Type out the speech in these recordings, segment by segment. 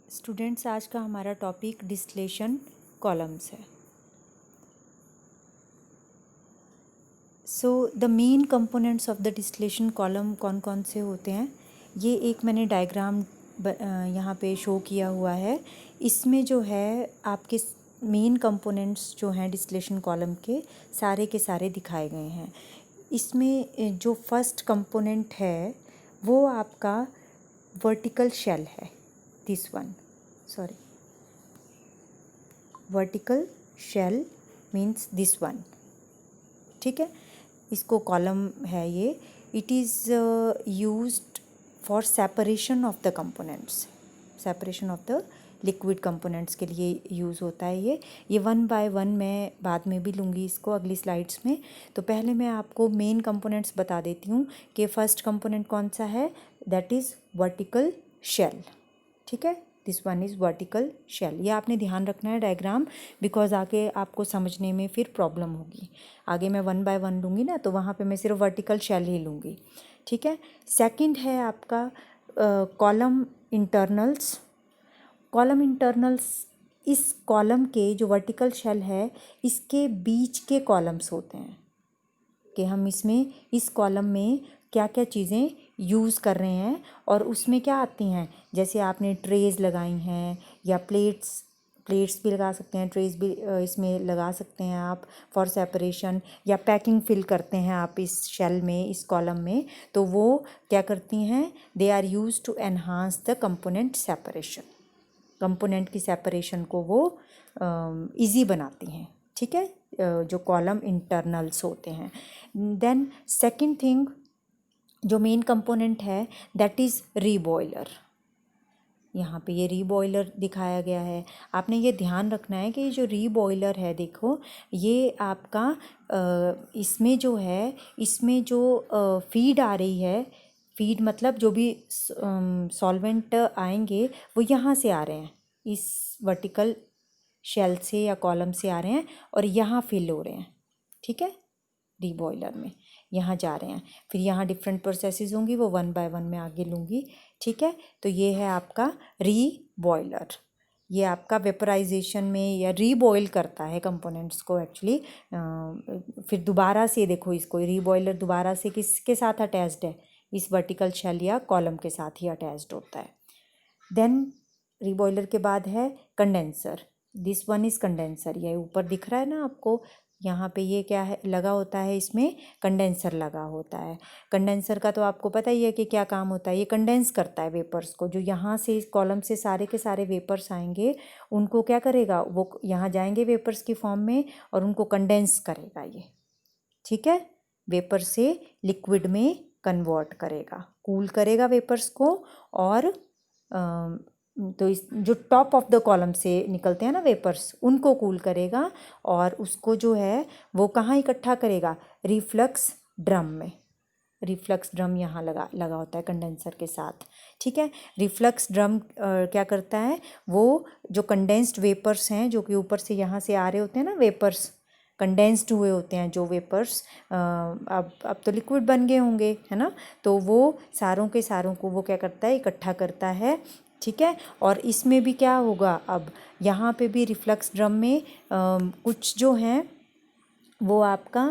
Students, आज का हमारा टॉपिक डिस्टिलेशन कॉलम्स है। So the main components of the distillation column कौन कौन से होते हैं, ये एक मैंने डायग्राम यहाँ पे शो किया हुआ है। इसमें जो है आपके मेन कंपोनेंट्स जो हैं डिस्टिलेशन कॉलम के सारे दिखाए गए हैं। इसमें जो फर्स्ट कंपोनेंट है वो आपका वर्टिकल शेल है, this one, sorry, vertical shell means this one, ठीक है। इसको कॉलम है ये। It is used for separation of the components, separation of the liquid components के लिए यूज़ होता है ये वन बाय वन मैं बाद में भी लूँगी इसको अगली स्लाइड्स में। तो पहले मैं आपको मेन कंपोनेंट्स बता देती हूँ कि फर्स्ट कंपोनेंट कौन सा है, दैट इज़ वर्टिकल शेल, ठीक है। This one is vertical shell. ये आपने ध्यान रखना है डायग्राम, बिकॉज आगे आपको समझने में फिर प्रॉब्लम होगी। आगे मैं वन बाय वन लूँगी ना, तो वहाँ पे मैं सिर्फ वर्टिकल शेल ही लूँगी, ठीक है। सेकंड है आपका कॉलम इंटरनल्स। कॉलम इंटरनल्स इस कॉलम के जो वर्टिकल शेल है इसके बीच के कॉलम्स होते हैं कि हम इसमें इस कॉलम में क्या क्या चीज़ें यूज़ कर रहे हैं और उसमें क्या आती हैं, जैसे आपने ट्रेज लगाई हैं या प्लेट्स भी लगा सकते हैं, ट्रेज भी इसमें लगा सकते हैं आप फॉर सेपरेशन, या पैकिंग फिल करते हैं आप इस शेल में, इस कॉलम में, तो वो क्या करती हैं, they are use to enhance the component separation. Component की सेपरेशन को वो इजी बनाती हैं, ठीक है, जो कॉलम इंटरनल्स होते हैं। देन सेकंड थिंग जो मेन कंपोनेंट है दैट इज़ रीबॉयलर। यहाँ पे ये रीबॉयलर दिखाया गया है। आपने ये ध्यान रखना है कि ये जो रीबॉयलर है, देखो ये आपका इसमें जो है, इसमें जो फीड आ रही है, फीड मतलब जो भी सॉल्वेंट आएंगे वो यहाँ से आ रहे हैं, इस वर्टिकल शेल से या कॉलम से आ रहे हैं और यहाँ फिल हो रहे हैं, ठीक है, रीबॉयलर में यहाँ जा रहे हैं। फिर यहाँ डिफरेंट प्रोसेसेस होंगी, वो वन बाय वन मैं आगे लूँगी, ठीक है। तो ये है आपका रीबॉयलर। ये आपका वेपराइजेशन में या रीबॉयल करता है कंपोनेंट्स को एक्चुअली। फिर दोबारा से देखो, इसको रीबॉयलर दोबारा से किसके साथ अटैच्ड है, इस वर्टिकल शेल या कॉलम के साथ ही अटैच्ड होता है। देन रीबॉयलर के बाद है condenser. This one is condenser. ये ऊपर दिख रहा है ना आपको, यहाँ पे ये क्या है लगा होता है, इसमें कंडेंसर लगा होता है। कंडेंसर का तो आपको पता ही है कि क्या काम होता है, ये कंडेंस करता है वेपर्स को, जो यहाँ से इस कॉलम से सारे के सारे वेपर्स आएंगे उनको क्या करेगा, वो यहाँ जाएंगे वेपर्स की फॉर्म में और उनको कंडेंस करेगा ये, ठीक है, वेपर से लिक्विड में कन्वर्ट करेगा, कूल करेगा वेपर्स को। और तो इस जो टॉप ऑफ द कॉलम से निकलते हैं ना वेपर्स, उनको कूल करेगा और उसको जो है वो कहाँ इकट्ठा करेगा, रिफ्लक्स ड्रम में। रिफ्लक्स ड्रम यहाँ लगा होता है कंडेंसर के साथ, ठीक है। रिफ्लक्स ड्रम क्या करता है, वो जो कंडेंस्ड वेपर्स हैं जो कि ऊपर से यहाँ से आ रहे होते हैं ना, वेपर्स कंडेंस्ड हुए होते हैं जो वेपर्स, अब तो लिक्विड बन गए होंगे, है ना, तो वो सारों के सारों को वो क्या करता है, इकट्ठा करता है, ठीक है। और इसमें भी क्या होगा, अब यहाँ पे भी रिफ्लक्स ड्रम में कुछ जो हैं वो आपका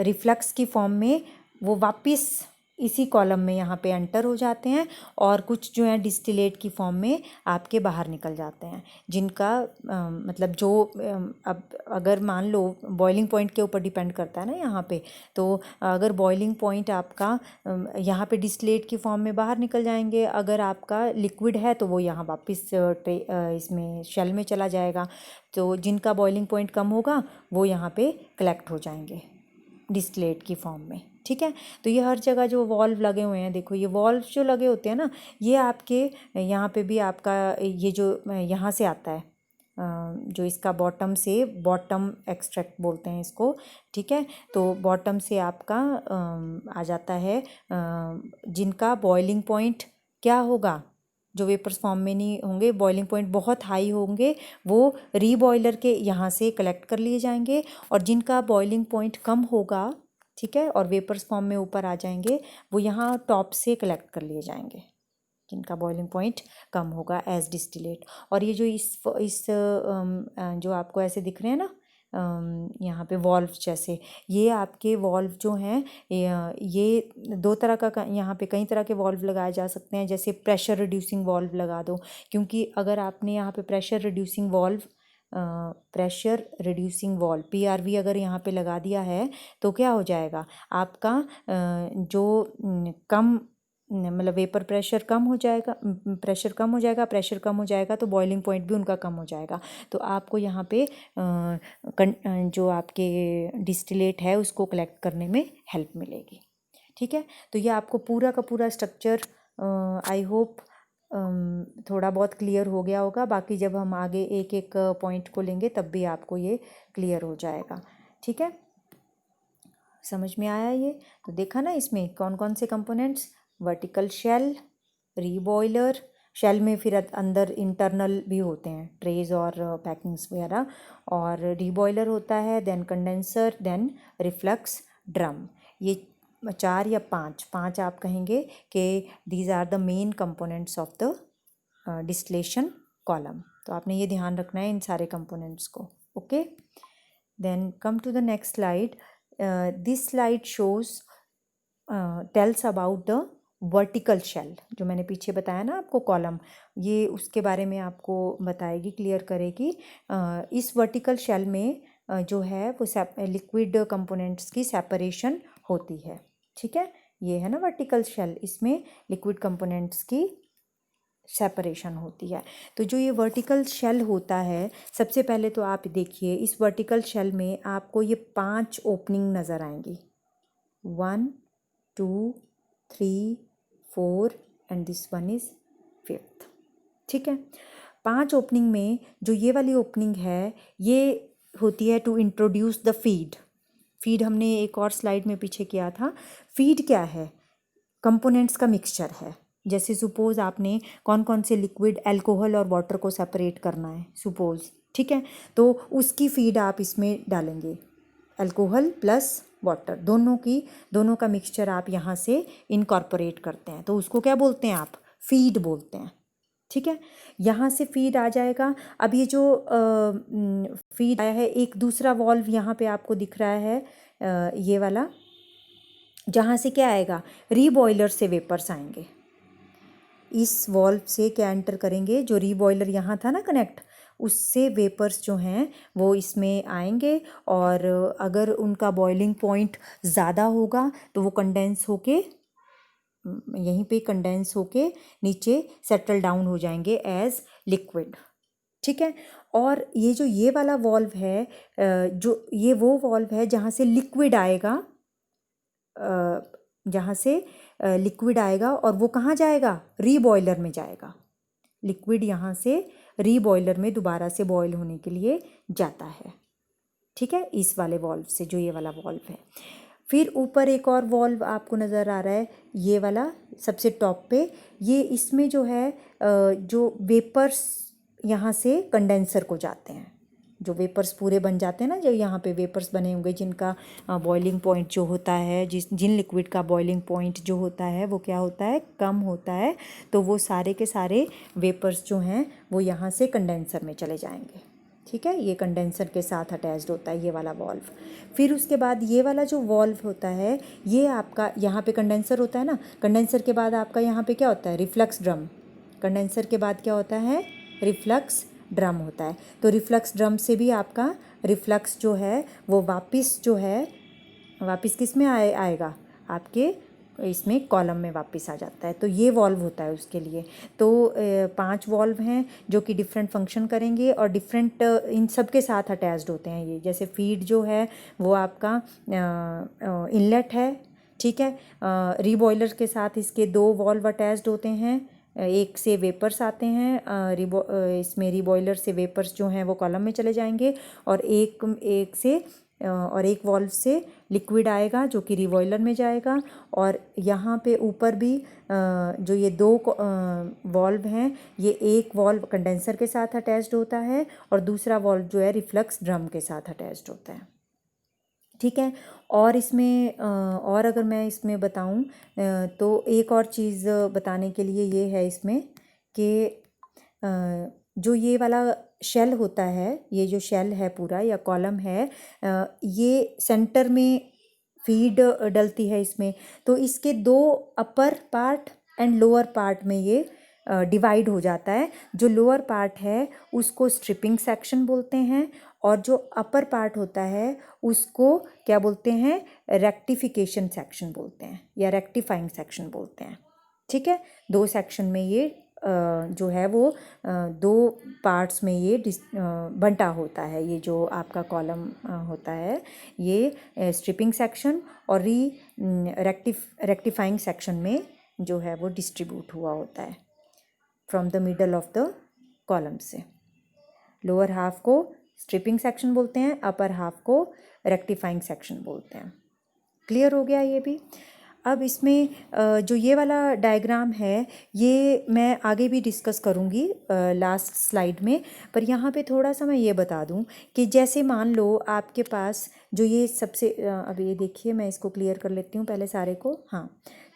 रिफ्लक्स की फॉर्म में वो वापस इसी कॉलम में यहाँ पे एंटर हो जाते हैं, और कुछ जो है डिस्टिलेट की फॉर्म में आपके बाहर निकल जाते हैं, जिनका मतलब जो अब अगर मान लो बॉइलिंग पॉइंट के ऊपर डिपेंड करता है ना यहाँ पे, तो अगर बॉइलिंग पॉइंट आपका यहाँ पे डिस्टिलेट की फॉर्म में बाहर निकल जाएंगे, अगर आपका लिक्विड है तो वो यहाँ वापस इसमें शेल में चला जाएगा। तो जिनका बॉइलिंग पॉइंट कम होगा वो यहाँ पे कलेक्ट हो जाएंगे डिस्टिलेट की फॉर्म में, ठीक है। तो ये हर जगह जो वॉल्व लगे हुए हैं, देखो ये वॉल्व जो लगे होते हैं ना, ये आपके यहाँ पे भी आपका ये जो यहाँ से आता है, जो इसका बॉटम से, बॉटम एक्सट्रैक्ट बोलते हैं इसको, ठीक है। तो बॉटम से आपका आ जाता है, जिनका बॉइलिंग पॉइंट क्या होगा, जो वेपर्स फॉर्म में नहीं होंगे, बॉइलिंग पॉइंट बहुत हाई होंगे, वो रीबॉयलर के यहाँ से कलेक्ट कर लिए जाएंगे, और जिनका बॉइलिंग पॉइंट कम होगा, ठीक है, और वेपर्स फॉर्म में ऊपर आ जाएंगे, वो यहाँ टॉप से कलेक्ट कर लिए जाएंगे, जिनका बॉइलिंग पॉइंट कम होगा एज डिस्टिलेट। और ये जो इस जो आपको ऐसे दिख रहे हैं ना यहाँ पे वॉल्व जैसे, ये आपके वॉल्व जो हैं ये दो तरह का यहाँ पे कई तरह के वॉल्व लगाए जा सकते हैं। जैसे प्रेशर रिड्यूसिंग वॉल्व लगा दो, क्योंकि अगर आपने यहाँ पे प्रेशर रिड्यूसिंग वॉल्व PRV अगर यहाँ पे लगा दिया है तो क्या हो जाएगा आपका जो कम मतलब वेपर प्रेशर कम हो जाएगा, प्रेशर कम हो जाएगा तो बॉइलिंग पॉइंट भी उनका कम हो जाएगा। तो आपको यहाँ पे जो आपके डिस्टिलेट है उसको कलेक्ट करने में हेल्प मिलेगी। ठीक है, तो ये आपको पूरा का पूरा स्ट्रक्चर आई होप थोड़ा बहुत क्लियर हो गया होगा। बाकी जब हम आगे एक एक पॉइंट को लेंगे तब भी आपको ये क्लियर हो जाएगा। ठीक है, समझ में आया ये? तो देखा ना इसमें कौन कौन से components, vertical shell, reboiler, shell में फिर अंदर इंटरनल भी होते हैं ट्रेज और पैकिंग्स वगैरह, और रीबॉयलर होता है, then condenser, then reflux drum. ये 4 या 5 आप कहेंगे कि these are the main components of the distillation column. तो आपने ये ध्यान रखना है इन सारे कंपोनेंट्स को। Okay, then come to the next slide. This slide shows tells about the vertical shell. जो मैंने पीछे बताया ना आपको कॉलम, ये उसके बारे में आपको बताएगी, क्लियर करेगी। इस वर्टिकल शेल में जो है वो लिक्विड कंपोनेंट्स की सेपरेशन होती है। ठीक है, ये है ना वर्टिकल शेल, इसमें लिक्विड कंपोनेंट्स की सेपरेशन होती है। तो जो ये वर्टिकल शेल होता है, सबसे पहले तो आप देखिए इस वर्टिकल शेल में आपको ये 5 ओपनिंग नज़र आएंगी, 1 2 3 4 and this one is 5th। ठीक है, 5 ओपनिंग में जो ये वाली ओपनिंग है ये होती है टू इंट्रोड्यूस द फीड हमने एक और स्लाइड में पीछे किया था। फीड क्या है? कंपोनेंट्स का मिक्सचर है। जैसे सपोज आपने कौन कौन से लिक्विड, अल्कोहल और वाटर को सेपरेट करना है सपोज, ठीक है, तो उसकी फीड आप इसमें डालेंगे, अल्कोहल प्लस वाटर, दोनों का मिक्सचर आप यहाँ से इनकॉर्पोरेट करते हैं, तो उसको क्या बोलते हैं आप? फीड बोलते हैं। ठीक है, यहाँ से फीड आ जाएगा। अब ये जो फीड आया है, एक दूसरा वॉल्व यहाँ पे आपको दिख रहा है ये वाला, जहाँ से क्या आएगा? रीबॉयलर से वेपर्स आएंगे। इस वॉल्व से क्या एंटर करेंगे? जो रीबॉयलर यहाँ था ना कनेक्ट, उससे वेपर्स जो हैं वो इसमें आएंगे, और अगर उनका बॉइलिंग पॉइंट ज़्यादा होगा तो वो कंडेंस होके यहीं पे कंडेंस होके नीचे सेटल डाउन हो जाएंगे एज लिक्विड। ठीक है, और ये वाला वॉल्व है, जो ये वो वॉल्व है जहाँ से लिक्विड आएगा, और वो कहाँ जाएगा? रीबॉयलर में जाएगा। लिक्विड यहाँ से रीबॉयलर में दोबारा से बॉयल होने के लिए जाता है। ठीक है, इस वाले वॉल्व से, जो ये वाला वॉल्व है। फिर ऊपर एक और वॉल्व आपको नज़र आ रहा है, ये वाला सबसे टॉप पे, ये इसमें जो है जो वेपर्स यहाँ से कंडेंसर को जाते हैं, जो वेपर्स पूरे बन जाते हैं ना, जो यहाँ पे वेपर्स बने होंगे जिनका बॉइलिंग पॉइंट जो होता है, जिन लिक्विड का बॉइलिंग पॉइंट जो होता है वो क्या होता है? कम होता है, तो वो सारे के सारे वेपर्स जो हैं वो यहाँ से कंडेंसर में चले जाएंगे। ठीक है, ये कंडेंसर के साथ अटैच्ड होता है ये वाला वॉल्व। फिर उसके बाद ये वाला जो वॉल्व होता है, ये आपका यहाँ पे कंडेंसर होता है ना, कंडेंसर के बाद आपका यहाँ पे क्या होता है? Reflux drum. कंडेंसर के बाद क्या होता है? रिफ्लक्स ड्रम होता है। तो रिफ्लक्स ड्रम से भी आपका रिफ्लक्स जो है वो वापस किस में आएगा? आपके इसमें कॉलम में वापस आ जाता है। तो ये वॉल्व होता है उसके लिए। तो 5 वॉल्व हैं जो कि डिफरेंट फंक्शन करेंगे और डिफरेंट इन सब के साथ अटैच्ड होते हैं ये। जैसे फीड जो है वो आपका इनलेट है, ठीक है, रीबॉयलर के साथ इसके 2 वॉल्व अटैच्ड होते हैं, एक से वेपर्स आते हैं, इसमें रीबॉयलर से वेपर्स जो हैं वो कॉलम में चले जाएंगे, और एक वॉल्व से लिक्विड आएगा जो कि रिबॉयलर में जाएगा। और यहाँ पे ऊपर भी जो ये 2 वॉल्व हैं, ये एक वॉल्व कंडेंसर के साथ अटैच्ड होता है और दूसरा वॉल्व जो है रिफ्लक्स ड्रम के साथ अटैच्ड होता है। ठीक है, और इसमें और अगर मैं इसमें बताऊं तो एक और चीज़ बताने के लिए ये है इसमें कि जो ये वाला शेल होता है, ये जो शेल है पूरा या कॉलम है, ये सेंटर में फीड डलती है इसमें, तो इसके दो upper part and lower part में ये डिवाइड हो जाता है। जो लोअर पार्ट है उसको स्ट्रिपिंग सेक्शन बोलते हैं और जो अपर पार्ट होता है उसको क्या बोलते हैं, रेक्टिफिकेशन सेक्शन बोलते हैं या रेक्टिफाइंग सेक्शन बोलते हैं। ठीक है, दो सेक्शन में ये जो है वो दो पार्ट्स में ये बंटा होता है। ये जो आपका कॉलम होता है ये स्ट्रिपिंग सेक्शन और रेक्टिफाइंग सेक्शन में जो है वो डिस्ट्रीब्यूट हुआ होता है from the middle of the column से। लोअर हाफ को स्ट्रिपिंग सेक्शन बोलते हैं, अपर हाफ को रेक्टिफाइंग सेक्शन बोलते हैं। क्लियर हो गया ये भी। अब इसमें जो ये वाला डायग्राम है ये मैं आगे भी डिस्कस करूँगी लास्ट स्लाइड में, पर यहाँ पे थोड़ा सा मैं ये बता दूँ कि जैसे मान लो आपके पास जो ये सबसे अब ये देखिए, मैं इसको क्लियर कर लेती हूँ पहले सारे को। हाँ,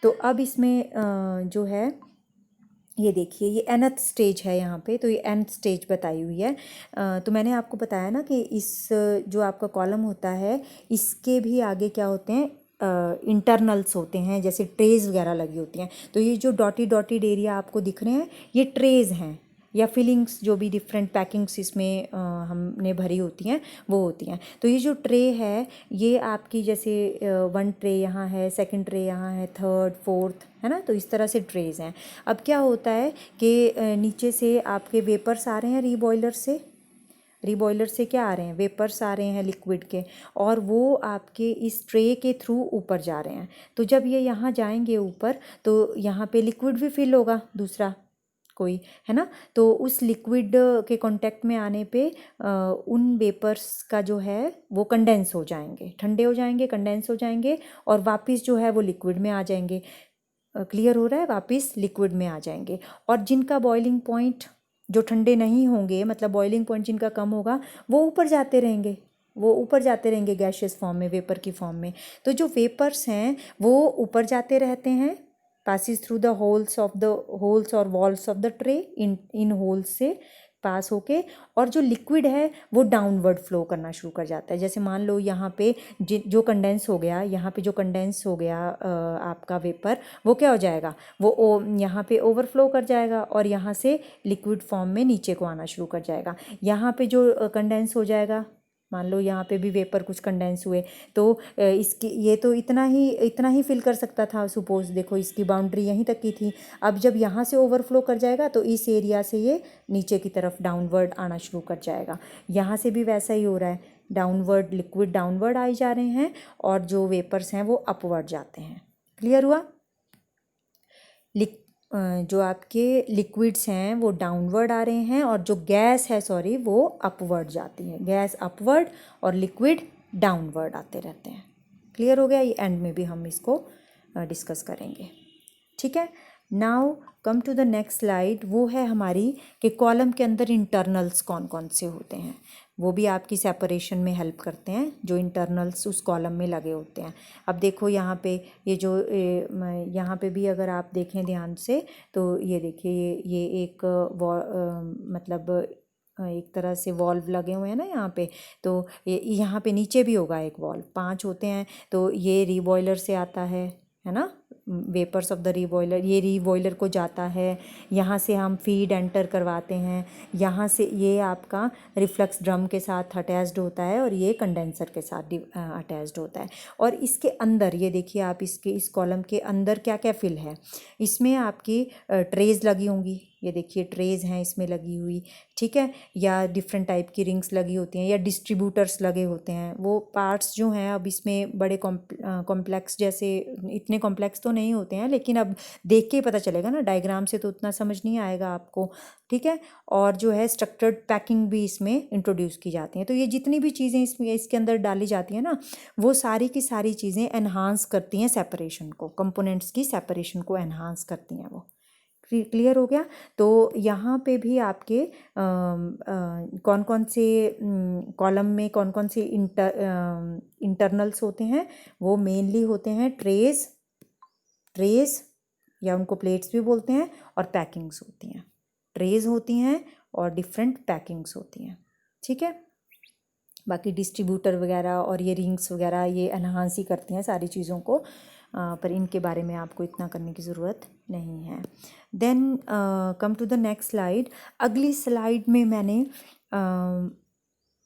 तो अब इसमें जो है ये देखिए, ये nth स्टेज है यहाँ पे, तो ये nth स्टेज बताई हुई है। तो मैंने आपको बताया ना कि इस जो आपका कॉलम होता है इसके भी आगे क्या होते हैं, इंटरनल्स होते हैं, जैसे ट्रेज वगैरह लगी होती हैं। तो ये जो डॉटेड एरिया आपको दिख रहे हैं ये ट्रेज हैं या फिलिंग्स, जो भी डिफरेंट पैकिंग्स इसमें हमने भरी होती हैं वो होती हैं। तो ये जो ट्रे है ये आपकी जैसे 1 ट्रे यहाँ है, 2nd ट्रे यहाँ है, 3rd 4th है ना, तो इस तरह से ट्रेज हैं। अब क्या होता है कि नीचे से आपके वेपर्स आ रहे हैं रीबॉयलर से क्या आ रहे हैं, वेपर्स आ रहे हैं लिक्विड के, और वो आपके इस ट्रे के थ्रू ऊपर जा रहे हैं। तो जब ये यहाँ जाएंगे ऊपर तो यहाँ पे लिक्विड भी फिल होगा दूसरा कोई, है ना। तो उस लिक्विड के कांटेक्ट में आने पे उन वेपर्स का जो है वो कंडेंस हो जाएंगे, ठंडे हो जाएंगे, कंडेंस हो जाएंगे और वापस जो है वो लिक्विड में आ जाएंगे। क्लियर हो रहा है, वापस लिक्विड में आ जाएंगे। और जिनका बॉइलिंग पॉइंट जो ठंडे नहीं होंगे, मतलब बॉइलिंग पॉइंट जिनका कम होगा, वो ऊपर जाते रहेंगे गैशियस फॉर्म में, वेपर की फॉर्म में। तो जो वेपर्स हैं वो ऊपर जाते रहते हैं, पासिस थ्रू द होल्स और walls of the tray, in holes से पास होके, और जो लिक्विड है वो डाउनवर्ड फ्लो करना शुरू कर जाता है। जैसे मान लो यहाँ पे जो कंडेंस हो गया, यहाँ पे जो कंडेंस हो गया आपका वेपर, वो क्या हो जाएगा, वो यहाँ पे ओवरफ्लो कर जाएगा और यहाँ से लिक्विड फॉर्म में नीचे को आना शुरू कर जाएगा। यहाँ पे जो कंडेंस हो जाएगा, मान लो यहाँ पे भी वेपर कुछ कंडेंस हुए, तो इसकी ये तो इतना ही फिल कर सकता था, सपोज देखो इसकी बाउंड्री यहीं तक की थी। अब जब यहाँ से ओवरफ्लो कर जाएगा तो इस एरिया से ये नीचे की तरफ डाउनवर्ड आना शुरू कर जाएगा। यहाँ से भी वैसा ही हो रहा है, डाउनवर्ड लिक्विड डाउनवर्ड आए जा रहे हैं और जो वेपर्स हैं वो अपवर्ड जाते हैं। क्लियर हुआ। जो आपके लिक्विड्स हैं वो डाउनवर्ड आ रहे हैं और जो गैस है वो अपवर्ड जाती है। गैस अपवर्ड और लिक्विड डाउनवर्ड आते रहते हैं। क्लियर हो गया। ये एंड में भी हम इसको डिस्कस करेंगे। ठीक है, now come to the next slide. वो है हमारी कि कॉलम के अंदर इंटरनल्स कौन कौन से होते हैं, वो भी आपकी सेपरेशन में हेल्प करते हैं, जो इंटरनल्स उस कॉलम में लगे होते हैं। अब देखो यहाँ पे ये जो यहाँ पे भी अगर आप देखें ध्यान से तो ये देखिए ये एक मतलब एक तरह से वॉल्व लगे हुए हैं ना यहाँ पे, तो यहाँ पे नीचे भी होगा एक वॉल्व, 5 होते हैं। तो ये रीबॉयलर से आता है ना, वेपर्स ऑफ द रीबॉयलर, ये रीबॉयलर को जाता है, यहाँ से हम फीड एंटर करवाते हैं, यहाँ से ये आपका रिफ्लक्स ड्रम के साथ अटैच्ड होता है और ये कंडेंसर के साथ अटैच्ड होता है। और इसके अंदर ये देखिए आप, इस कॉलम के अंदर क्या क्या फिल है, इसमें आपकी ट्रेज लगी होंगी, ये देखिए ट्रेज हैं इसमें लगी हुई, ठीक है, या डिफरेंट टाइप की रिंग्स लगी होती हैं या डिस्ट्रीब्यूटर्स लगे होते हैं। वो पार्ट्स जो हैं अब इसमें बड़े कॉम्प्लेक्स, जैसे इतने कॉम्प्लेक्स तो नहीं होते हैं, लेकिन अब देख के ही पता चलेगा ना, डायग्राम से तो उतना समझ नहीं आएगा आपको। ठीक है, और जो है स्ट्रक्चर्ड पैकिंग भी इसमें इंट्रोड्यूस की जाती हैं। तो ये जितनी भी चीज़ें इसके अंदर डाली जाती हैं ना, वो सारी की सारी चीज़ें एनहांस करती हैं सेपरेशन को, कंपोनेंट्स की सेपरेशन को एनहांस करती हैं वो। क्लियर हो गया। तो यहाँ पे भी आपके कौन कौन से कॉलम में कौन कौन से इंटरनल्स होते हैं, वो मेनली होते हैं ट्रेस या उनको प्लेट्स भी बोलते हैं, और पैकिंग्स होती हैं। ट्रेज होती हैं और डिफरेंट पैकिंग्स होती हैं, ठीक है। बाकी डिस्ट्रीब्यूटर वगैरह और ये रिंग्स वगैरह ये एनहांस ही करती हैं सारी चीज़ों को, पर इनके बारे में आपको इतना करने की ज़रूरत नहीं है। Then come to the next slide. अगली स्लाइड में मैंने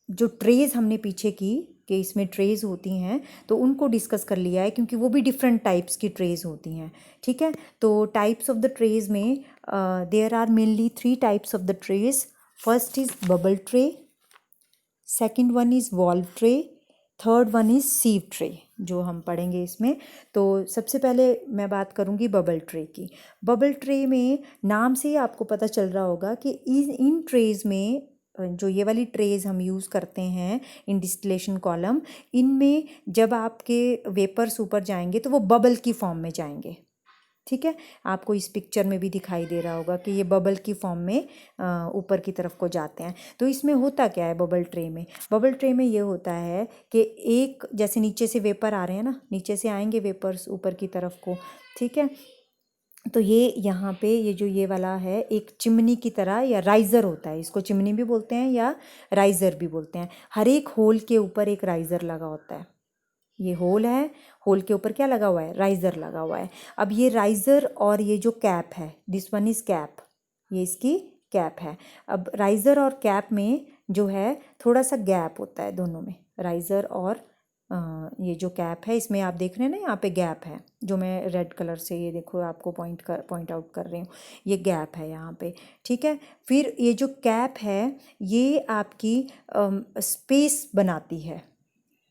जो ट्रेज हमने पीछे की कि इसमें ट्रेज होती हैं, तो उनको डिस्कस कर लिया है, क्योंकि वो भी डिफरेंट टाइप्स की ट्रेज होती हैं, ठीक है। तो टाइप्स ऑफ द ट्रेज में there are mainly 3 types of the trays. First is bubble tray, second one is valve tray, third one is sieve tray, जो हम पढ़ेंगे इसमें। तो सबसे पहले मैं बात करूंगी बबल ट्रे की। बबल ट्रे में नाम से ही आपको पता चल रहा होगा कि इन ट्रेज में जो ये वाली ट्रेज हम यूज़ करते हैं इन डिस्टिलेशन कॉलम, इनमें जब आपके वेपर्स ऊपर जाएंगे तो वो बबल की फॉर्म में जाएंगे, ठीक है। आपको इस पिक्चर में भी दिखाई दे रहा होगा कि ये बबल की फॉर्म में ऊपर की तरफ को जाते हैं। तो इसमें होता क्या है बबल ट्रे में? बबल ट्रे में ये होता है कि एक जैसे नीचे से वेपर आ रहे हैं ना, नीचे से आएंगे वेपर्स ऊपर की तरफ को, ठीक है। तो ये यहाँ पे ये जो ये वाला है एक चिमनी की तरह या राइज़र होता है, इसको चिमनी भी बोलते हैं या राइज़र भी बोलते हैं। हर एक होल के ऊपर एक राइज़र लगा होता है। ये होल है, होल के ऊपर क्या लगा हुआ है? राइज़र लगा हुआ है। अब ये राइज़र और ये जो कैप है, दिस वन इज़ कैप, ये इसकी कैप है। अब राइज़र और कैप में जो है थोड़ा सा गैप होता है दोनों में, राइज़र और ये जो कैप है इसमें आप देख रहे हैं ना, यहाँ पे गैप है, जो मैं रेड कलर से ये देखो आपको पॉइंट आउट कर रही हूँ, ये गैप है यहाँ पे, ठीक है। फिर ये जो कैप है ये आपकी स्पेस बनाती है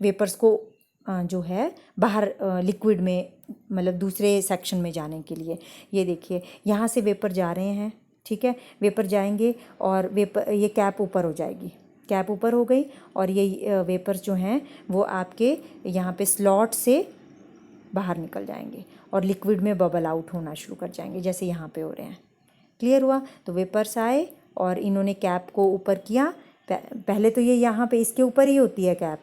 वेपर्स को जो है बाहर लिक्विड में, मतलब दूसरे सेक्शन में जाने के लिए। ये देखिए यहाँ से वेपर जा रहे हैं, ठीक है, वेपर जाएंगे और वेपर ये कैप ऊपर हो जाएगी, कैप ऊपर हो गई और ये वेपर्स जो हैं वो आपके यहाँ पे स्लॉट से बाहर निकल जाएंगे और लिक्विड में बबल आउट होना शुरू कर जाएंगे, जैसे यहाँ पे हो रहे हैं। क्लियर हुआ? तो वेपर्स आए और इन्होंने कैप को ऊपर किया। पहले तो ये यहाँ पे इसके ऊपर ही होती है कैप,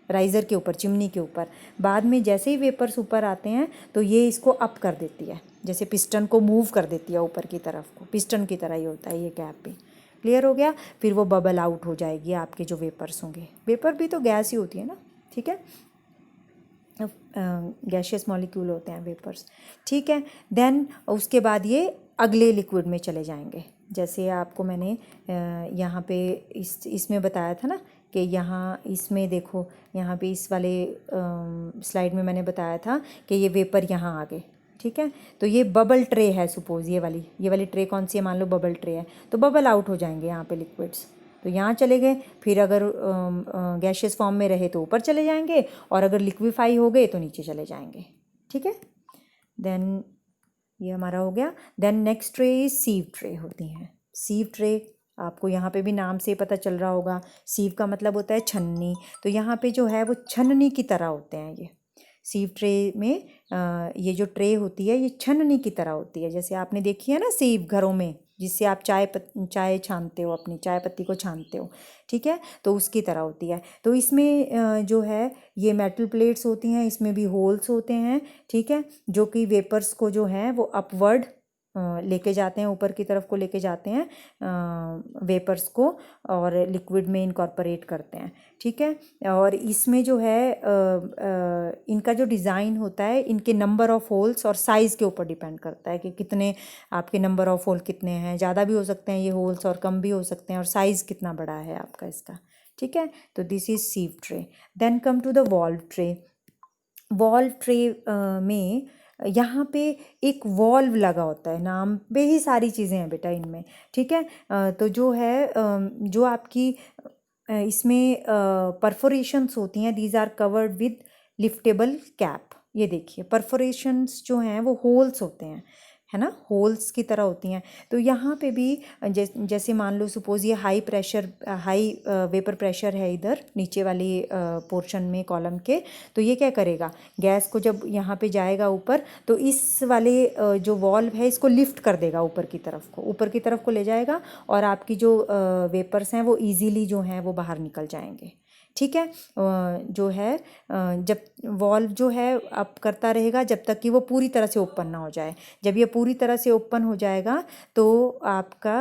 राइज़र के ऊपर, चिमनी के ऊपर। बाद में जैसे ही वेपर्स ऊपर आते हैं तो ये इसको अप कर देती है, जैसे पिस्टन को मूव कर देती है ऊपर की तरफ को, पिस्टन की तरह ही होता है ये कैप भी। क्लियर हो गया? फिर वो बबल आउट हो जाएगी, आपके जो वेपर्स होंगे, वेपर भी तो गैस ही होती है ना, ठीक है, गैशियस मॉलिक्यूल होते हैं वेपर्स, ठीक है। देन उसके बाद ये अगले लिक्विड में चले जाएंगे। जैसे आपको मैंने यहाँ पे इसमें बताया था ना कि यहाँ इसमें देखो, यहाँ पे इस वाले स्लाइड में मैंने बताया था कि ये वेपर यहाँ आ गए, ठीक है। तो ये बबल ट्रे है, सपोज़ ये वाली ट्रे कौन सी है? मान लो बबल ट्रे है, तो बबल आउट हो जाएंगे यहाँ पे लिक्विड्स, तो यहाँ चले गए। फिर अगर गैशियस फॉर्म में रहे तो ऊपर चले जाएंगे, और अगर लिक्विफाई हो गए तो नीचे चले जाएंगे, ठीक है। देन ये हमारा हो गया। Then next tray is sieve tray होती हैं। सीव ट्रे आपको यहाँ पे भी नाम से पता चल रहा होगा, सीव का मतलब होता है छन्नी, तो यहाँ पे जो है वो छन्नी की तरह होते हैं ये सीव ट्रे में। ये जो ट्रे होती है ये छन्नी की तरह होती है, जैसे आपने देखी है ना सीव घरों में, जिससे आप चाय छानते हो, अपनी चाय पत्ती को छानते हो, ठीक है, तो उसकी तरह होती है। तो इसमें जो है ये मेटल प्लेट्स होती हैं, इसमें भी होल्स होते हैं, ठीक है, जो कि वेपर्स को जो है वो अपवर्ड लेके जाते हैं, ऊपर की तरफ को लेके जाते हैं वेपर्स को, और लिक्विड में इनकॉर्पोरेट करते हैं, ठीक है। और इसमें जो है इनका जो डिज़ाइन होता है, इनके नंबर ऑफ़ होल्स और साइज़ के ऊपर डिपेंड करता है कि कितने आपके नंबर ऑफ़ होल कितने हैं, ज़्यादा भी हो सकते हैं ये होल्स और कम भी हो सकते हैं, और साइज़ कितना बड़ा है आपका इसका, ठीक है। तो this is sieve tray. Then come to the valve tray. Valve tray में यहाँ पे एक वॉल्व लगा होता है, नाम पे ही सारी चीज़ें हैं बेटा इनमें, ठीक है। तो जो है जो आपकी इसमें परफोरेशंस होती हैं, these are covered with liftable cap. ये देखिए परफोरेशंस जो हैं वो होल्स होते हैं, है ना, होल्स की तरह होती हैं। तो यहाँ पे भी जैसे मान लो सपोज़ ये हाई वेपर प्रेशर है इधर नीचे वाली पोर्शन में कॉलम के, तो ये क्या करेगा, गैस को जब यहाँ पे जाएगा ऊपर, तो इस वाले जो वॉल्व है इसको लिफ्ट कर देगा ऊपर की तरफ को ले जाएगा, और आपकी जो वेपर्स हैं वो ईजीली जो हैं वो बाहर निकल जाएंगे। ठीक है, जो है जब वॉल्व जो है अप करता रहेगा जब तक कि वो पूरी तरह से ओपन ना हो जाए। जब ये पूरी तरह से ओपन हो जाएगा तो आपका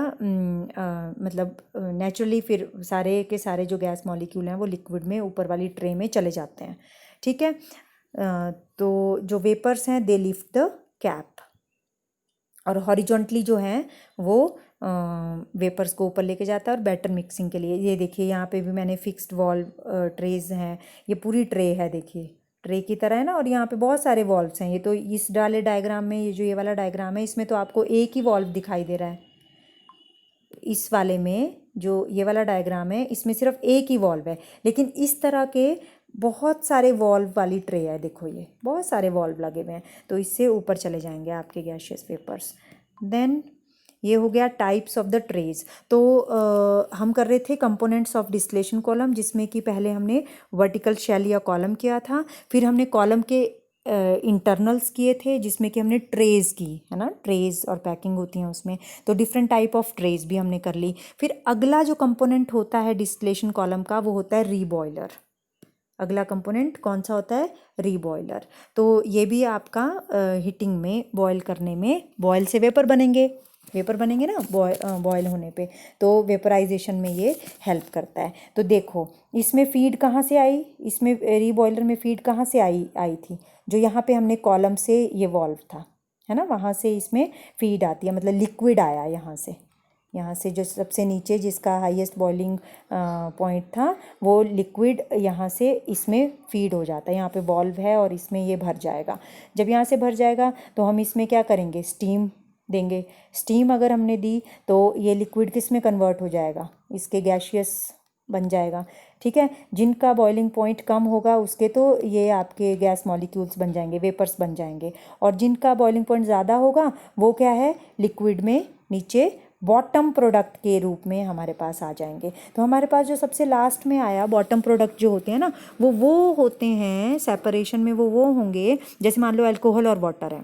मतलब नेचुरली फिर सारे के सारे जो गैस मॉलिक्यूल हैं वो लिक्विड में ऊपर वाली ट्रे में चले जाते हैं। ठीक है, तो जो वेपर्स हैं दे लिफ्ट द कैप, और हॉरिजॉन्टली जो है वो वेपर्स को ऊपर लेके जाता है। और बैटर मिक्सिंग के लिए ये देखिए यहाँ पे भी मैंने फिक्स्ड वॉल्व ट्रेज हैं, ये पूरी ट्रे है, देखिए ट्रे की तरह है ना, और यहाँ पे बहुत सारे वॉल्व्स हैं। ये तो इस वाले डायग्राम में, ये जो ये वाला डायग्राम है इसमें तो आपको एक ही वॉल्व दिखाई दे रहा है। इस वाले में जो ये वाला डायग्राम है इसमें सिर्फ एक ही वॉल्व है, लेकिन इस तरह के बहुत सारे वॉल्व वाली ट्रे है, देखो ये बहुत सारे वॉल्व लगे हुए हैं, तो इससे ऊपर चले जाएंगे आपके गैशियस वेपर्स। देन ये हो गया टाइप्स ऑफ द ट्रेज। तो हम कर रहे थे कंपोनेंट्स ऑफ डिस्टिलेशन कॉलम, जिसमें कि पहले हमने वर्टिकल शेल या कॉलम किया था, फिर हमने कॉलम के इंटरनल्स किए थे जिसमें कि हमने ट्रेज की, है ना, ट्रेज और पैकिंग होती हैं उसमें, तो डिफरेंट टाइप ऑफ ट्रेज भी हमने कर ली। फिर अगला जो कंपोनेंट होता है डिस्टिलेशन कॉलम का वो होता है रीबॉयलर। अगला कंपोनेंट कौन सा होता है, रीबॉयलर। तो ये भी आपका हीटिंग में, बॉयल करने में, बॉयल से वेपर बनेंगे ना बॉयल होने पे, तो वेपराइजेशन में ये हेल्प करता है। तो देखो इसमें फीड कहाँ से आई, इसमें रीबॉयलर में फीड कहाँ से आई थी, जो यहाँ पे हमने कॉलम से ये वॉल्व था, है ना, वहाँ से इसमें फीड आती है, मतलब लिक्विड आया यहाँ से जो सबसे नीचे जिसका हाईएस्ट बॉइलिंग पॉइंट था वो लिक्विड यहाँ से इसमें फीड हो जाता है। यहाँ पे वॉल्व है और इसमें ये भर जाएगा। जब यहाँ से भर जाएगा तो हम इसमें क्या करेंगे, स्टीम देंगे। स्टीम अगर हमने दी तो ये लिक्विड किस में कन्वर्ट हो जाएगा, इसके गैशियस बन जाएगा। ठीक है, जिनका बॉइलिंग पॉइंट कम होगा उसके तो ये आपके गैस मॉलिक्यूल्स बन जाएंगे, वेपर्स बन जाएंगे, और जिनका बॉइलिंग पॉइंट ज़्यादा होगा वो क्या है, लिक्विड में नीचे बॉटम प्रोडक्ट के रूप में हमारे पास आ जाएंगे। तो हमारे पास जो सबसे लास्ट में आया बॉटम प्रोडक्ट जो होते हैं ना, वो होते हैं सेपरेशन में, वो होंगे, जैसे मान लो अल्कोहल और वाटर है।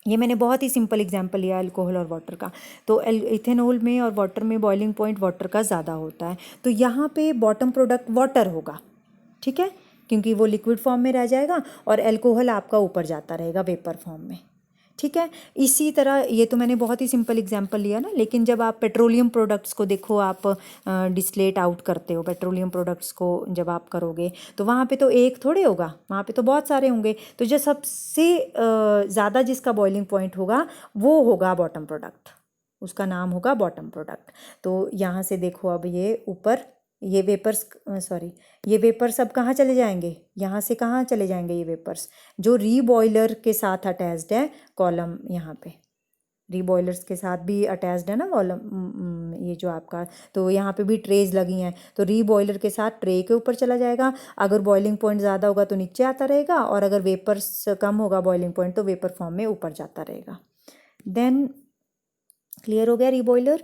ये मैंने बहुत ही सिंपल एग्जांपल लिया अल्कोहल और वाटर का। तो इथेनॉल में और वाटर में बॉइलिंग पॉइंट वाटर का ज़्यादा होता है, तो यहाँ पे बॉटम प्रोडक्ट वाटर होगा। ठीक है, क्योंकि वो लिक्विड फॉर्म में रह जाएगा और अल्कोहल आपका ऊपर जाता रहेगा वेपर फॉर्म में। ठीक है, इसी तरह ये तो मैंने बहुत ही सिंपल एग्जांपल लिया ना, लेकिन जब आप पेट्रोलियम प्रोडक्ट्स को देखो, आप डिस्टिलेट आउट करते हो पेट्रोलियम प्रोडक्ट्स को, जब आप करोगे तो वहाँ पे तो एक थोड़े होगा, वहाँ पे तो बहुत सारे होंगे। तो जो सबसे ज़्यादा जिसका बॉइलिंग पॉइंट होगा वो होगा बॉटम प्रोडक्ट, उसका नाम होगा बॉटम प्रोडक्ट। तो यहाँ से देखो अब ये ऊपर ये वेपर्स अब कहाँ चले जाएंगे, यहाँ से कहाँ चले जाएंगे ये वेपर्स, जो रीबॉयलर के साथ अटैच्ड है कॉलम, यहाँ पे रीबॉयलर्स के साथ भी अटैच्ड है ना कॉलम, ये जो आपका, तो यहाँ पे भी ट्रेज लगी हैं, तो रीबॉयलर के साथ ट्रे के ऊपर चला जाएगा। अगर बॉइलिंग पॉइंट ज़्यादा होगा तो नीचे आता रहेगा, और अगर वेपर्स कम होगा बॉइलिंग पॉइंट तो वेपर फॉर्म में ऊपर जाता रहेगा। देन क्लियर हो गया रीबॉयलर।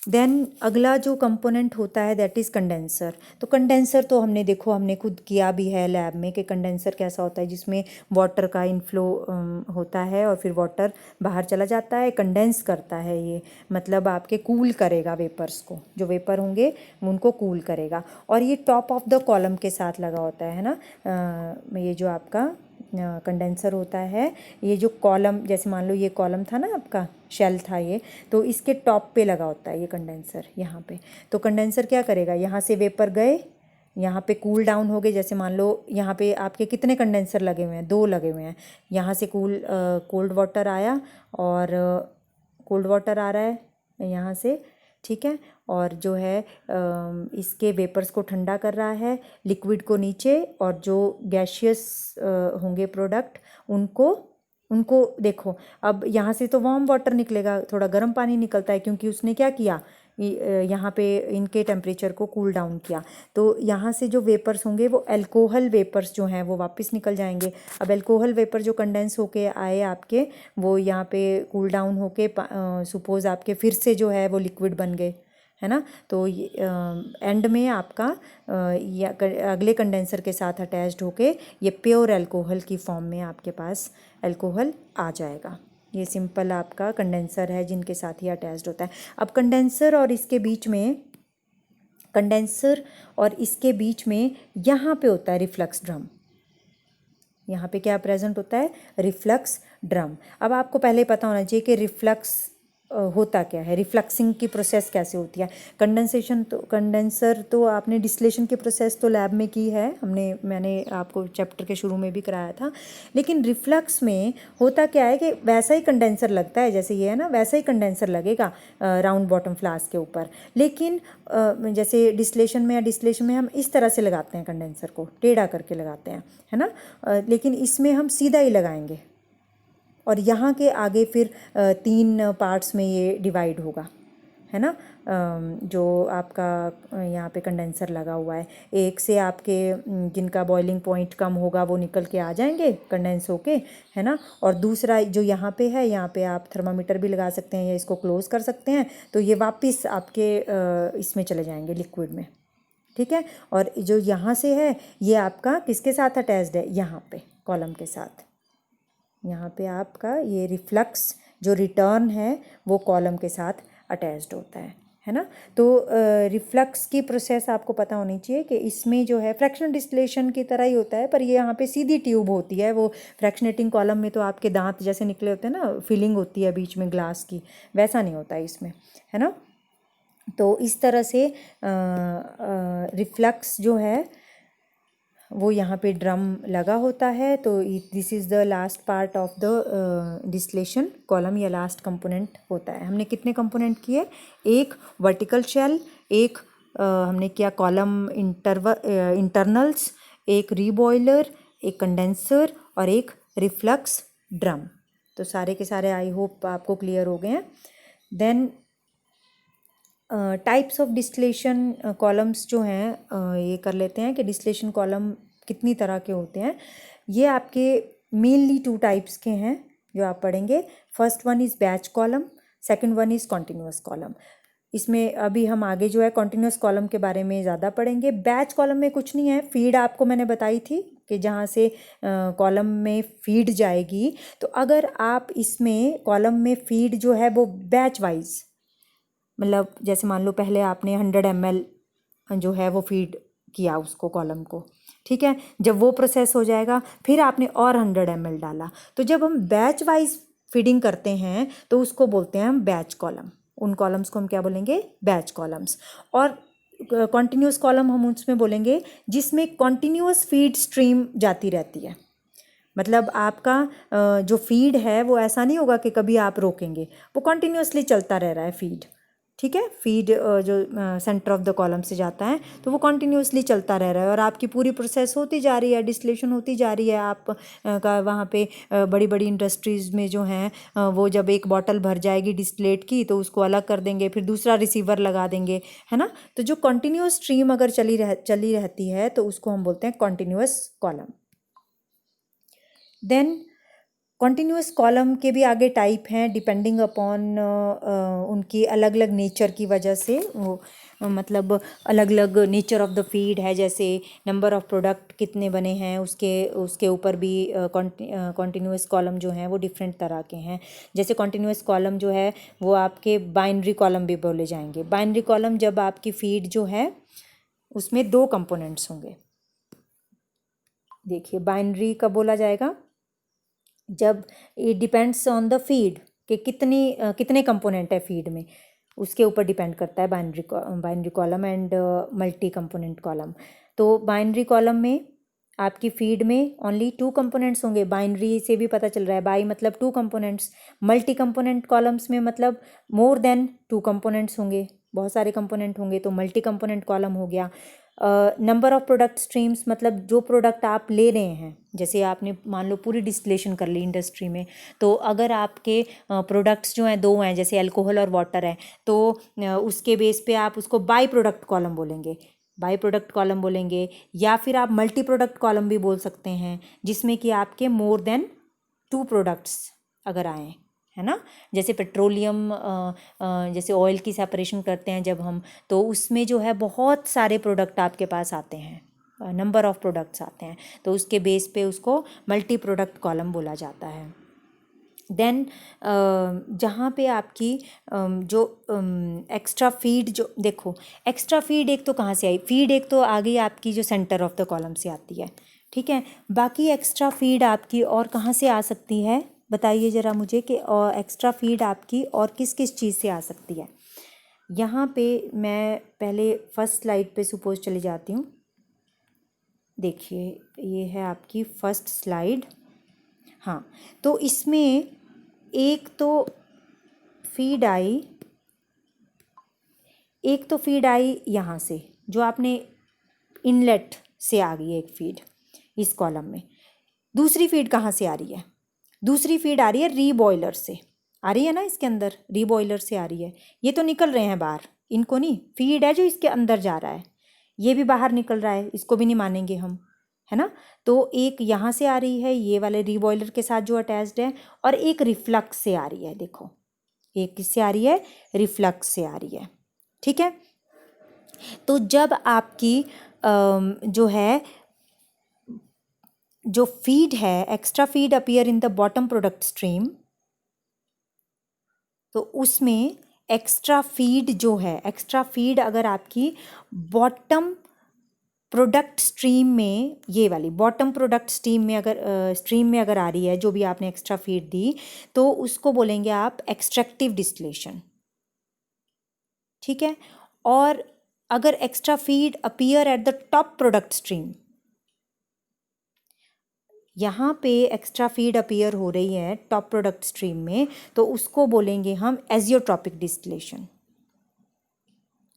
देन अगला जो कंपोनेंट होता है दैट इज़ कंडेंसर। तो कंडेंसर तो हमने देखो, हमने खुद किया भी है लैब में कि कंडेंसर कैसा होता है, जिसमें वाटर का इनफ्लो होता है और फिर वाटर बाहर चला जाता है, कंडेंस करता है ये, मतलब आपके कूल करेगा वेपर्स को, जो वेपर होंगे उनको कूल करेगा। और ये टॉप ऑफ द कॉलम के साथ लगा होता है ना, ये जो आपका कंडेंसर होता है, ये जो कॉलम, जैसे मान लो ये कॉलम था ना आपका, शेल था ये, तो इसके टॉप पे लगा होता है ये कंडेंसर यहाँ पे। तो कंडेंसर क्या करेगा, यहाँ से वेपर गए, यहाँ पे कूल डाउन हो गए। जैसे मान लो यहाँ पे आपके कितने कंडेंसर लगे हुए हैं, 2 लगे हुए हैं। यहाँ से कोल्ड वाटर आया और कोल्ड वाटर आ रहा है यहाँ से, ठीक है, और जो है इसके वेपर्स को ठंडा कर रहा है, लिक्विड को नीचे, और जो गैशियस होंगे प्रोडक्ट उनको देखो, अब यहाँ से तो वार्म वाटर निकलेगा, थोड़ा गर्म पानी निकलता है, क्योंकि उसने क्या किया, यहाँ पे इनके टेम्परेचर को कूल डाउन किया, तो यहाँ से जो वेपर्स होंगे वो अल्कोहल वेपर्स जो हैं वो वापस निकल जाएंगे। अब अल्कोहल वेपर जो कंडेंस होके आए आपके, वो यहाँ पे कूल डाउन होके सपोज आपके फिर से जो है वो लिक्विड बन गए, है ना। तो एंड में आपका अगले कंडेंसर के साथ अटैच्ड होके ये प्योर अल्कोहल की फॉर्म में आपके पास अल्कोहल आ जाएगा। ये सिंपल आपका कंडेंसर है जिनके साथ ही अटैच्ड होता है। अब कंडेंसर और इसके बीच में यहाँ पे होता है रिफ्लक्स ड्रम। यहाँ पे क्या प्रेजेंट होता है? Reflux drum. अब आपको पहले पता होना चाहिए कि रिफ्लक्स होता क्या है, रिफ्लक्सिंग की प्रोसेस कैसे होती है। कंडेंसर तो आपने डिस्टिलेशन की प्रोसेस तो लैब में की है, मैंने आपको चैप्टर के शुरू में भी कराया था। लेकिन रिफ्लक्स में होता क्या है कि वैसा ही कंडेंसर लगता है, जैसे ये है ना, वैसा ही कंडेंसर लगेगा राउंड बॉटम फ्लास्क के ऊपर। लेकिन जैसे डिस्टिलेशन में हम इस तरह से लगाते हैं कंडेंसर को, टेढ़ा करके लगाते हैं, है ना। लेकिन इसमें हम सीधा ही लगाएंगे और यहाँ के आगे फिर 3 पार्ट्स में ये डिवाइड होगा, है ना। जो आपका यहाँ पे कंडेंसर लगा हुआ है, एक से आपके जिनका बॉइलिंग पॉइंट कम होगा वो निकल के आ जाएंगे कंडेंस होके, है ना। और दूसरा जो यहाँ पे है, यहाँ पे आप थर्मामीटर भी लगा सकते हैं या इसको क्लोज कर सकते हैं, तो ये वापस आपके इसमें चले जाएंगे लिक्विड में, ठीक है। और जो यहाँ से है ये आपका किसके साथ अटैच्ड है? यहाँ पे कॉलम के साथ। यहाँ पे आपका ये रिफ्लक्स जो रिटर्न है वो कॉलम के साथ अटैच्ड होता है ना। तो रिफ्लक्स की प्रोसेस आपको पता होनी चाहिए कि इसमें जो है फ्रैक्शनल डिस्टिलेशन की तरह ही होता है, पर ये यहाँ पे सीधी ट्यूब होती है। वो फ्रैक्शनेटिंग कॉलम में तो आपके दांत जैसे निकले होते हैं ना, फिलिंग होती है बीच में ग्लास की, वैसा नहीं होता है इसमें, है ना। तो इस तरह से रिफ्लक्स जो है वो यहाँ पे ड्रम लगा होता है। तो this is the last part of the distillation column, या लास्ट कंपोनेंट होता है। हमने कितने कंपोनेंट किए? एक वर्टिकल शेल, एक हमने किया कॉलम इंटरनल्स, एक रीबॉयलर, एक कंडेंसर और एक रिफ्लक्स ड्रम। तो सारे के सारे आई होप आपको क्लियर हो गए हैं। Then types of distillation columns जो हैं ये कर लेते हैं कि डिस्टिलेशन कॉलम कितनी तरह के होते हैं। ये आपके मेनली 2 टाइप्स के हैं जो आप पढ़ेंगे। First one is batch column, second one is continuous column. इसमें अभी हम आगे जो है कॉन्टिन्यूस कॉलम के बारे में ज़्यादा पढ़ेंगे। बैच कॉलम में कुछ नहीं है, फीड आपको मैंने बताई थी कि जहाँ से कॉलम में फीड जाएगी, तो अगर आप इसमें कॉलम में फीड जो है वो बैच वाइज, मतलब जैसे मान लो पहले आपने 100 ml जो है वो फीड किया उसको कॉलम को, ठीक है। जब वो प्रोसेस हो जाएगा फिर आपने और 100 ml डाला, तो जब हम बैच वाइज फीडिंग करते हैं तो उसको बोलते हैं हम बैच कॉलम। उन कॉलम्स को हम क्या बोलेंगे? Batch columns. और कॉन्टिन्यूस कॉलम हम उसमें बोलेंगे जिसमें कॉन्टिन्यूस फीड स्ट्रीम जाती रहती है। मतलब आपका जो फीड है वो ऐसा नहीं होगा कि कभी आप रोकेंगे, वो कॉन्टिन्यूसली चलता रह रहा है फीड, ठीक है। फीड जो सेंटर ऑफ द कॉलम से जाता है तो वो कॉन्टिन्यूसली चलता रह रहा है और आपकी पूरी प्रोसेस होती जा रही है, डिस्टिलेशन होती जा रही है। आप का वहाँ पे बड़ी बड़ी इंडस्ट्रीज़ में जो हैं वो जब एक बॉटल भर जाएगी डिस्टिलेट की तो उसको अलग कर देंगे, फिर दूसरा रिसीवर लगा देंगे, है ना। तो जो कंटिन्यूस स्ट्रीम अगर चली रहती है तो उसको हम बोलते हैं continuous column. Then continuous column के भी आगे टाइप हैं डिपेंडिंग अपॉन उनकी अलग अलग नेचर की वजह से। वो मतलब अलग अलग नेचर ऑफ द फीड है, जैसे नंबर ऑफ प्रोडक्ट कितने बने हैं उसके ऊपर भी कॉन्टिन्यूस कॉलम जो हैं वो डिफरेंट तरह के हैं। जैसे कॉन्टिन्यूस कॉलम जो है वो आपके बाइनरी कॉलम भी बोले जाएंगे। बाइनरी कॉलम जब आपकी फीड जो है उसमें 2 कंपोनेंट्स होंगे। देखिए बाइनरी कब बोला जाएगा? जब it depends on the feed कि कितने कंपोनेंट है फीड में, उसके ऊपर डिपेंड करता है binary column and multi component column. तो बाइनरी कॉलम में आपकी फीड में ओनली 2 कंपोनेंट्स होंगे। बाइनरी से भी पता चल रहा है, बाई मतलब 2 कंपोनेंट्स। मल्टी कंपोनेंट कॉलम्स में मतलब मोर देन 2 कंपोनेंट्स होंगे, बहुत सारे कंपोनेंट होंगे तो मल्टी कंपोनेंट कॉलम हो गया। नंबर ऑफ प्रोडक्ट स्ट्रीम्स मतलब जो प्रोडक्ट आप ले रहे हैं, जैसे आपने मान लो पूरी डिस्टिलेशन कर ली इंडस्ट्री में, तो अगर आपके प्रोडक्ट्स जो हैं 2 हैं, जैसे अल्कोहल और वाटर है, तो उसके बेस पे आप उसको बाई प्रोडक्ट कॉलम बोलेंगे, बाई प्रोडक्ट कॉलम बोलेंगे, या फिर आप मल्टी प्रोडक्ट कॉलम भी बोल सकते हैं, जिसमें कि आपके मोर देन 2 प्रोडक्ट्स अगर आए, है ना। जैसे पेट्रोलियम, जैसे ऑयल की सेपरेशन करते हैं जब हम, तो उसमें जो है बहुत सारे प्रोडक्ट आपके पास आते हैं, नंबर ऑफ प्रोडक्ट्स आते हैं, तो उसके बेस पे उसको मल्टी प्रोडक्ट कॉलम बोला जाता है। देन जहाँ पे आपकी जो एक्स्ट्रा फीड, जो देखो एक्स्ट्रा फीड एक तो कहाँ से आई, फीड एक तो आ गई आपकी जो सेंटर ऑफ द कॉलम से आती है, ठीक है। बाकी एक्स्ट्रा फीड आपकी और कहाँ से आ सकती है, बताइए ज़रा मुझे कि और एक्स्ट्रा फीड आपकी और किस किस चीज़ से आ सकती है। यहाँ पे मैं पहले फर्स्ट स्लाइड पे सपोज चली जाती हूँ। देखिए ये है आपकी फर्स्ट स्लाइड। हाँ, तो इसमें एक तो फीड आई यहाँ से, जो आपने इनलेट से आ गई है एक फीड इस कॉलम में। दूसरी फीड कहाँ से आ रही है, दूसरी फीड आ रही है रीबॉयलर से, आ रही है ना, इसके अंदर रीबॉयलर से आ रही है। ये तो निकल रहे हैं बाहर, इनको नहीं, फीड है जो इसके अंदर जा रहा है, ये भी बाहर निकल रहा है, इसको भी नहीं मानेंगे हम, है ना। तो एक यहाँ से आ रही है ये वाले रीबॉयलर के साथ जो अटैच्ड है, और एक रिफ्लक्स से आ रही है। देखो एक किससे आ रही है, रिफ्लक्स से आ रही है, ठीक है। तो जब आपकी जो है जो फीड है, extra feed appear in the bottom product stream, तो उसमें एक्स्ट्रा फीड जो है, एक्स्ट्रा फीड अगर आपकी बॉटम प्रोडक्ट स्ट्रीम में, ये वाली बॉटम प्रोडक्ट स्ट्रीम में अगर आ रही है, जो भी आपने एक्स्ट्रा फीड दी, तो उसको बोलेंगे आप एक्सट्रैक्टिव डिस्टिलेशन, ठीक है। और अगर extra feed appear eight the top product stream, यहाँ पे एक्स्ट्रा फीड अपीयर हो रही है टॉप प्रोडक्ट स्ट्रीम में, तो उसको बोलेंगे हम azeotropic distillation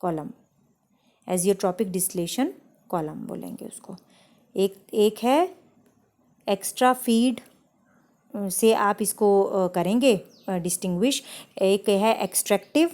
column, azeotropic distillation column बोलेंगे उसको। एक है एक्स्ट्रा फीड से आप इसको करेंगे डिस्टिंग्विश, एक है एक्सट्रैक्टिव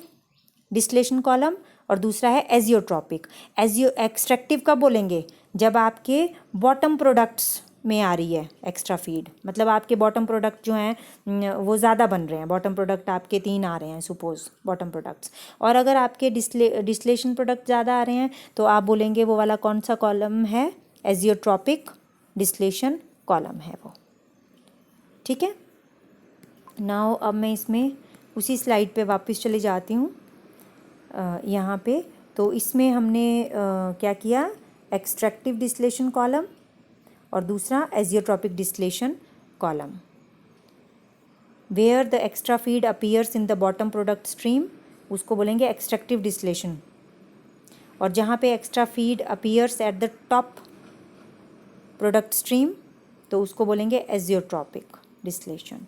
डिस्टिलेशन कॉलम और दूसरा है एजियोट्रॉपिक। एक्सट्रैक्टिव कब बोलेंगे, जब आपके बॉटम प्रोडक्ट्स में आ रही है एक्स्ट्रा फीड, मतलब आपके बॉटम प्रोडक्ट जो हैं वो ज़्यादा बन रहे हैं, बॉटम प्रोडक्ट आपके 3 आ रहे हैं सपोज बॉटम प्रोडक्ट्स, और अगर आपके डिस्टिलेशन प्रोडक्ट ज़्यादा आ रहे हैं, तो आप बोलेंगे वो वाला कौन सा कॉलम है, एजियोट्रॉपिक डिस्टिलेशन कॉलम है वो, ठीक है। नाउ अब मैं इसमें उसी स्लाइड पे वापस चले जाती हूँ यहाँ पे। तो इसमें हमने क्या किया, एक्सट्रैक्टिव डिस्टिलेशन कॉलम और दूसरा azeotropic distillation column. Where the extra feed appears in the bottom product stream, उसको बोलेंगे एक्सट्रैक्टिव डिस्टिलेशन, और जहाँ पे extra feed appears at the top product stream, तो उसको बोलेंगे एजियोट्रॉपिक डिस्टिलेशन।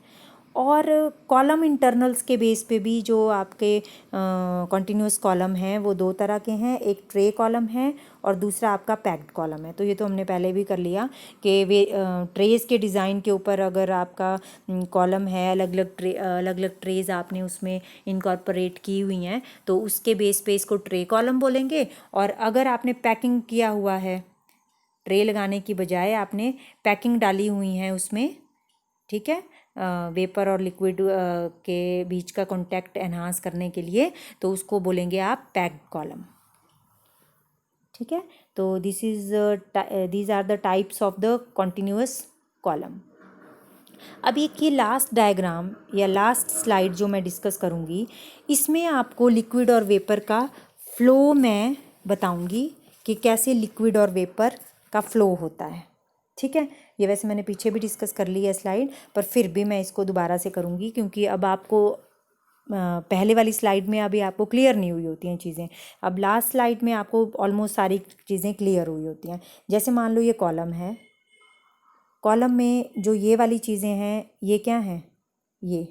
और कॉलम इंटरनल्स के बेस पे भी जो आपके कॉन्टीन्यूस कॉलम हैं वो 2 तरह के हैं, एक ट्रे कॉलम है और दूसरा आपका पैक्ड कॉलम है। तो ये तो हमने पहले भी कर लिया कि वे ट्रेज़ के डिज़ाइन के ऊपर अगर आपका कॉलम है, अलग अलग ट्रेज़ आपने उसमें इनकॉर्पोरेट की हुई हैं, तो उसके बेस पे इसको ट्रे कॉलम बोलेंगे। और अगर आपने पैकिंग किया हुआ है, ट्रे लगाने की बजाय आपने पैकिंग डाली हुई है उसमें, ठीक है, वेपर और लिक्विड के बीच का कांटेक्ट एनहांस करने के लिए, तो उसको बोलेंगे आप पैक्ड कॉलम, ठीक है। तो these are the types of the continuous column. अब ये लास्ट डायग्राम या लास्ट स्लाइड जो मैं डिस्कस करूँगी, इसमें आपको लिक्विड और वेपर का फ़्लो मैं बताऊँगी कि कैसे लिक्विड और वेपर का फ़्लो होता है, ठीक है। ये वैसे मैंने पीछे भी डिस्कस कर ली है स्लाइड, पर फिर भी मैं इसको दोबारा से करूँगी क्योंकि अब आपको पहले वाली स्लाइड में अभी आपको क्लियर नहीं हुई होती हैं चीज़ें, अब लास्ट स्लाइड में आपको ऑलमोस्ट सारी चीज़ें क्लियर हुई होती हैं। जैसे मान लो ये कॉलम है, कॉलम में जो ये वाली चीज़ें हैं ये क्या हैं, ये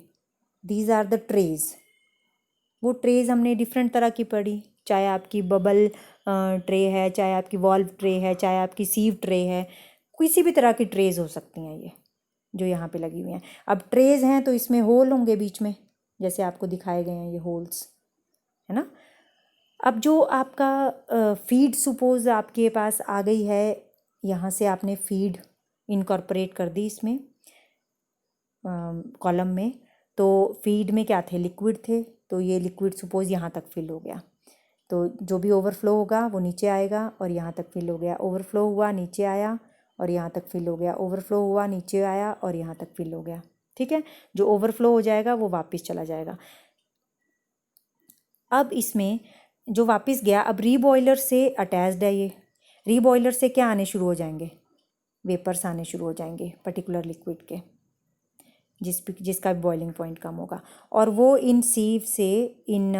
दीज आर द ट्रेज़। वो ट्रेज़ हमने डिफरेंट तरह की पढ़ी, चाहे आपकी बबल ट्रे है, चाहे आपकी वॉल्व ट्रे है, चाहे आपकी सीव ट्रे है, किसी भी तरह की ट्रेज हो सकती हैं ये जो यहाँ पे लगी हुई हैं। अब ट्रेज हैं तो इसमें होल होंगे बीच में, जैसे आपको दिखाए गए हैं ये होल्स, है ना। अब जो आपका फीड सपोज आपके पास आ गई है, यहाँ से आपने फीड इनकॉर्पोरेट कर दी इसमें कॉलम में, तो फीड में क्या थे, लिक्विड थे, तो ये लिक्विड सपोज यहाँ तक फिल हो गया, तो जो भी ओवरफ्लो होगा वो नीचे आएगा और यहाँ तक फिल हो गया, ओवरफ्लो हुआ नीचे आया और यहाँ तक फिल हो गया, ओवरफ्लो हुआ नीचे आया और यहाँ तक फिल हो गया, ठीक है। जो ओवरफ्लो हो जाएगा वो वापस चला जाएगा। अब इसमें जो वापस गया, अब रीबॉयलर से अटैच्ड है ये, रीबॉयलर से क्या आने शुरू हो जाएंगे, वेपर्स आने शुरू हो जाएंगे पर्टिकुलर लिक्विड के, जिसका बॉइलिंग पॉइंट कम होगा, और वो इन सीव से इन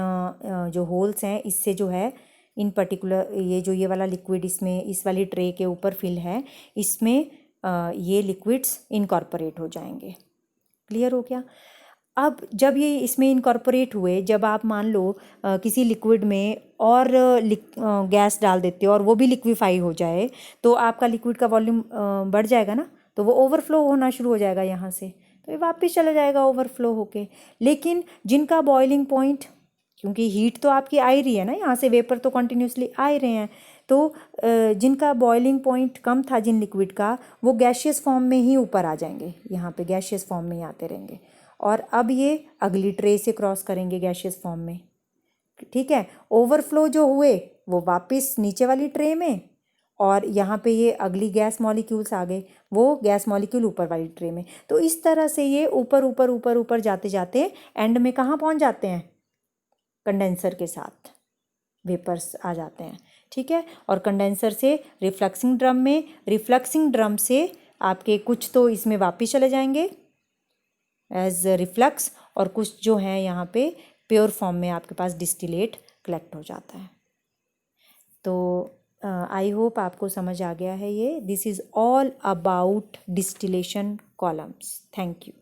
जो होल्स हैं इससे जो है इन पर्टिकुलर ये जो ये वाला लिक्विड इसमें इस वाली ट्रे के ऊपर फिल है, इसमें ये लिक्विड्स इनकॉर्पोरेट हो जाएंगे। क्लियर हो गया। अब जब ये इसमें इनकॉर्पोरेट हुए, जब आप मान लो किसी लिक्विड में और गैस डाल देते हो और वो भी लिक्विफाई हो जाए, तो आपका लिक्विड का वॉल्यूम बढ़ जाएगा ना, तो वो ओवरफ्लो होना शुरू हो जाएगा यहाँ से, तो ये वापस चला जाएगा ओवरफ्लो होके। लेकिन जिनका बॉइलिंग पॉइंट, क्योंकि हीट तो आपकी आ ही रही है ना, यहाँ से वेपर तो कंटिन्यूसली आ ही रहे हैं, तो जिनका बॉइलिंग पॉइंट कम था जिन लिक्विड का, वो गैशियस फॉर्म में ही ऊपर आ जाएंगे, यहाँ पे गैशियस फॉर्म में ही आते रहेंगे, और अब ये अगली ट्रे से क्रॉस करेंगे गैशियस फॉर्म में, ठीक है। ओवरफ्लो जो हुए वो वापस नीचे वाली ट्रे में, और यहाँ पे ये अगली गैस मॉलिक्यूल्स आ गए, वो गैस मॉलिक्यूल ऊपर वाली ट्रे में। तो इस तरह से ये ऊपर ऊपर ऊपर ऊपर जाते जाते एंड में कहाँ पहुँच जाते हैं, कंडेंसर के साथ वेपर्स आ जाते हैं, ठीक है। और कंडेंसर से रिफ्लक्सिंग ड्रम में, रिफ्लक्सिंग ड्रम से आपके कुछ तो इसमें वापस चले जाएंगे एज रिफ्लक्स, और कुछ जो हैं यहाँ पे प्योर फॉर्म में आपके पास डिस्टिलेट कलेक्ट हो जाता है। तो आई होप आपको समझ आ गया है ये। This is all about distillation columns. Thank you.